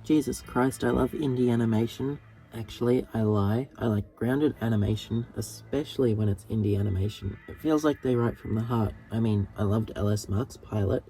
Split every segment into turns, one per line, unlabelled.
Jesus Christ, I love indie animation. Actually, I lie. I like grounded animation, especially when it's indie animation. It feels like they write from the heart. I mean, I loved LS Mark's pilot.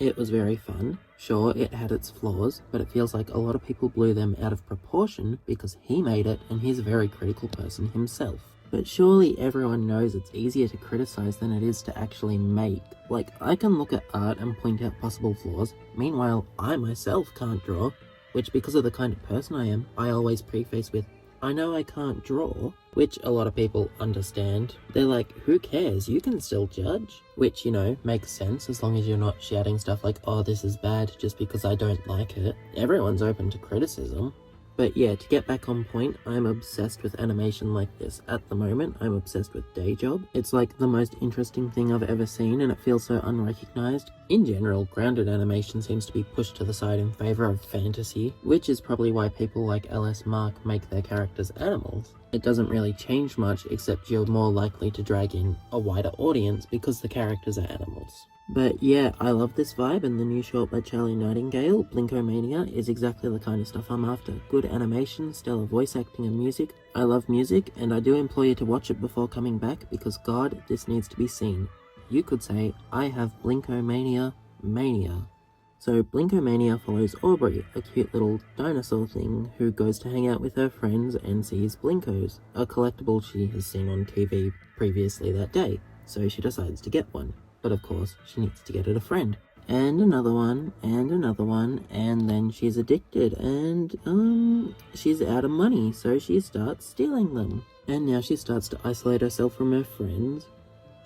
It was very fun. Sure, it had its flaws, but it feels like a lot of people blew them out of proportion because he made it and he's a very critical person himself. But surely everyone knows it's easier to criticize than it is to actually make. Like, I can look at art and point out possible flaws, meanwhile, I myself can't draw, which because of the kind of person I am, I always preface with, I know I can't draw, which a lot of people understand. They're like, who cares, you can still judge. Which, you know, makes sense as long as you're not shouting stuff like, oh, this is bad just because I don't like it. Everyone's open to criticism. But yeah, to get back on point, I'm obsessed with animation like this. At the moment, I'm obsessed with Day Job. It's like the most interesting thing I've ever seen and it feels so unrecognized. In general, grounded animation seems to be pushed to the side in favor of fantasy, which is probably why people like LS Mark make their characters animals. It doesn't really change much except you're more likely to drag in a wider audience because the characters are animals. But yeah, I love this vibe, and the new short by Charlie Nightingale, Blinkomania, is exactly the kind of stuff I'm after. Good animation, stellar voice acting and music. I love music, and I do implore you to watch it before coming back, because God, this needs to be seen. You could say, I have Blinkomania mania. So Blinkomania follows Aubrey, a cute little dinosaur thing who goes to hang out with her friends and sees Blinkos, a collectible she has seen on TV previously that day, so she decides to get one. But of course, she needs to get it a friend. And another one, and then she's addicted, and she's out of money, so she starts stealing them. And now she starts to isolate herself from her friends.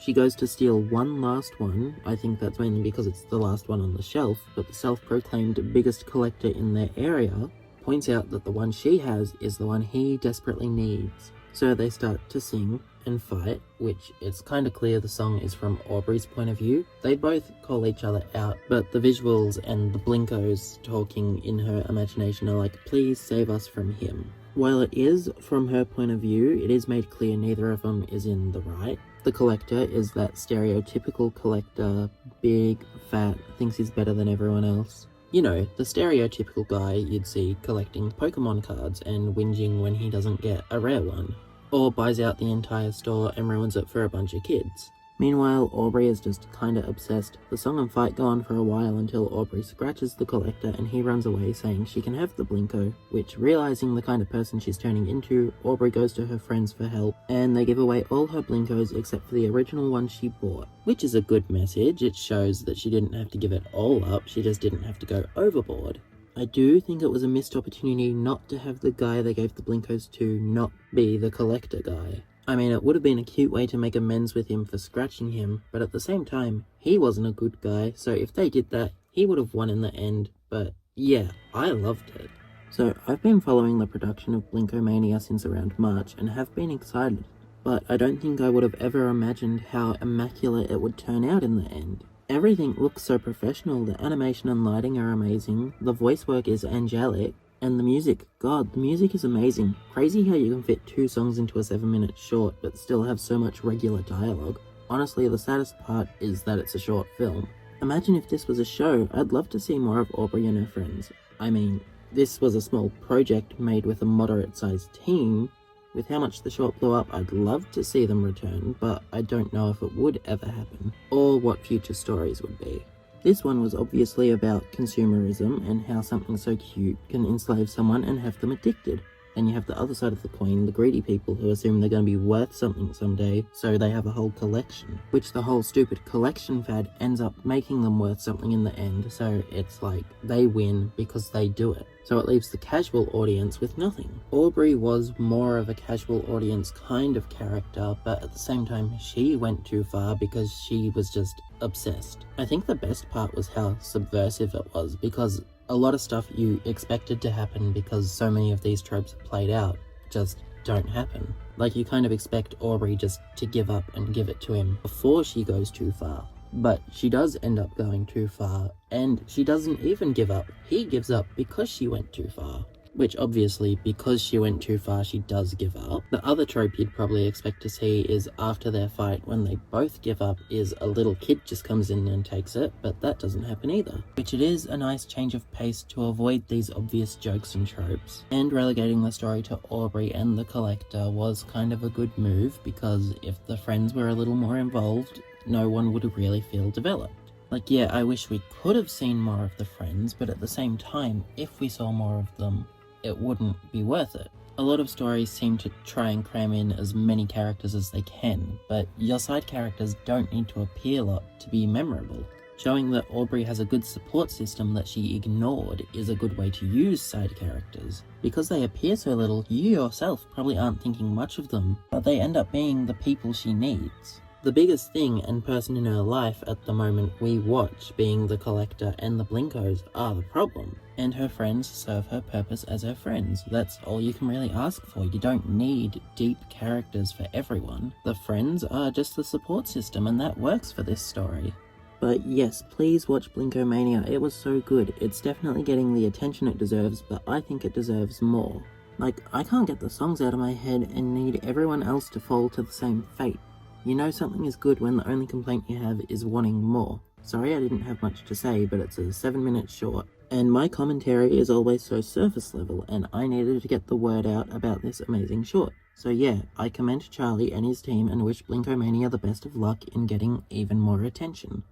She goes to steal one last one. I think that's mainly because it's the last one on the shelf, but the self-proclaimed biggest collector in their area points out that the one she has is the one he desperately needs. So they start to sing and fight, which it's kind of clear the song is from Aubrey's point of view. They both call each other out, but the visuals and the Blinkos talking in her imagination are like, please save us from him. While it is from her point of view, it is made clear neither of them is in the right. The collector is that stereotypical collector, big, fat, thinks he's better than everyone else. You know, the stereotypical guy you'd see collecting Pokemon cards and whinging when he doesn't get a rare one. Or buys out the entire store and ruins it for a bunch of kids. Meanwhile, Aubrey is just kinda obsessed. The song and fight go on for a while until Aubrey scratches the collector and he runs away saying she can have the Blinko, which, realizing the kind of person she's turning into, Aubrey goes to her friends for help, and they give away all her Blinkos except for the original one she bought. Which is a good message. It shows that she didn't have to give it all up, she just didn't have to go overboard. I do think it was a missed opportunity not to have the guy they gave the Blinkos to not be the collector guy. I mean, it would have been a cute way to make amends with him for scratching him, but at the same time, he wasn't a good guy, so if they did that, he would have won in the end. But yeah, I loved it. So I've been following the production of Blinkomania since around March and have been excited, but I don't think I would have ever imagined how immaculate it would turn out in the end. Everything looks so professional, the animation and lighting are amazing, the voice work is angelic, and the music, God, the music is amazing. Crazy how you can fit 2 songs into a 7-minute short but still have so much regular dialogue. Honestly, the saddest part is that it's a short film. Imagine if this was a show. I'd love to see more of Aubrey and her friends. I mean, this was a small project made with a moderate-sized team. With how much the short blew up, I'd love to see them return, but I don't know if it would ever happen, or what future stories would be. This one was obviously about consumerism and how something so cute can enslave someone and have them addicted. Then you have the other side of the coin, the greedy people who assume they're going to be worth something someday, so they have a whole collection. Which the whole stupid collection fad ends up making them worth something in the end, so it's like they win because they do it. So it leaves the casual audience with nothing. Aubrey was more of a casual audience kind of character, but at the same time she went too far because she was just obsessed. I think the best part was how subversive it was, because a lot of stuff you expected to happen because so many of these tropes played out just don't happen. Like, you kind of expect Aubrey just to give up and give it to him before she goes too far. But she does end up going too far, and she doesn't even give up. He gives up because she went too far. which obviously, because she went too far, she does give up. The other trope you'd probably expect to see is after their fight, when they both give up, is a little kid just comes in and takes it, but that doesn't happen either. Which it is a nice change of pace to avoid these obvious jokes and tropes. And relegating the story to Aubrey and the Collector was kind of a good move, because if the friends were a little more involved, no one would really feel developed. Like, yeah, I wish we could have seen more of the friends, but at the same time, if we saw more of them, it wouldn't be worth it. A lot of stories seem to try and cram in as many characters as they can, but your side characters don't need to appear a lot to be memorable. Showing that Aubrey has a good support system that she ignored is a good way to use side characters. Because they appear so little, you yourself probably aren't thinking much of them, but they end up being the people she needs. The biggest thing and person in her life at the moment we watch, being the Collector and the Blinkos, are the problem. And her friends serve her purpose as her friends. That's all you can really ask for. You don't need deep characters for everyone. The friends are just the support system, and that works for this story. But yes, please watch Blinkomania. It was so good. It's definitely getting the attention it deserves, but I think it deserves more. Like, I can't get the songs out of my head and need everyone else to fall to the same fate. You know something is good when the only complaint you have is wanting more. Sorry I didn't have much to say, but it's a 7-minute short. And my commentary is always so surface level, and I needed to get the word out about this amazing short. So yeah, I commend Charlie and his team and wish Blinkomania the best of luck in getting even more attention.